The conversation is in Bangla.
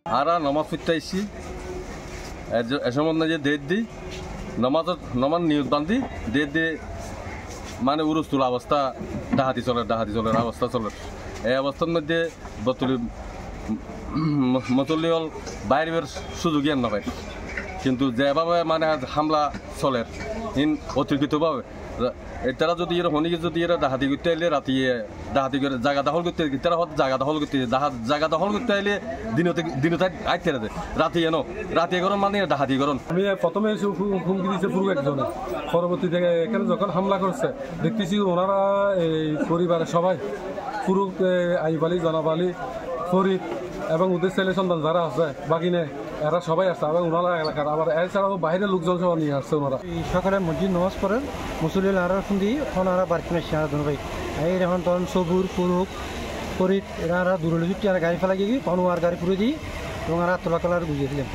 আরা নমাজ পড়তে আইসি এসময় না যে দেড় দি নমাজ নিয়োগ বান্ধি দেড় দিয়ে মানে উরুস্তুল অবস্থা ডাহাতি চলের অবস্থা চলে এই অবস্থার মধ্যে মতলি হল বাইরের সুযোগই আর নয় কিন্তু যেভাবে মানে হামলা চলে অতিরিক্তভাবে তারা যদি হনিকে যদি এরা ডাহাতি করতে আইলে রাতে ডাহাতি করে জায়গা দখল করতে তারা জায়গা দখল করতে জায়গা দখল করতে আইলে দিনতে আইতে রাতে রাতে গরম মানে ডাহাতি গরম। আমি প্রথমে হুমকি দিয়েছে পুরো একজনে, পরবর্তীতে এখানে যখন হামলা করছে দেখতেছি ওনারা এই পরিবারের সবাই পুরো আইব আলী, জনাব আলী, ফরিদ এবং ওদের ছেলে সন্তান যারা আছে বাকিনে এরা সবাই আসছে এবং ওনারা এলাকার আবার এছাড়াও বাইরের লোকজন সব নিয়ে আসছে। ওনারা সকালে মসজিদ নামাজ পড়েন মুসলিম আর খুন্দি ওনারা বাড়িতে সিয়ার ভাই এই এখন তখন সবুর ফুরুক ফরিদ এরা দূরে ছুটি আর গাড়ি ফেলা গিয়ে কোনো আর গাড়ি পুরো দিই এবং আর তোলা কালার বুঝিয়েছিলেন।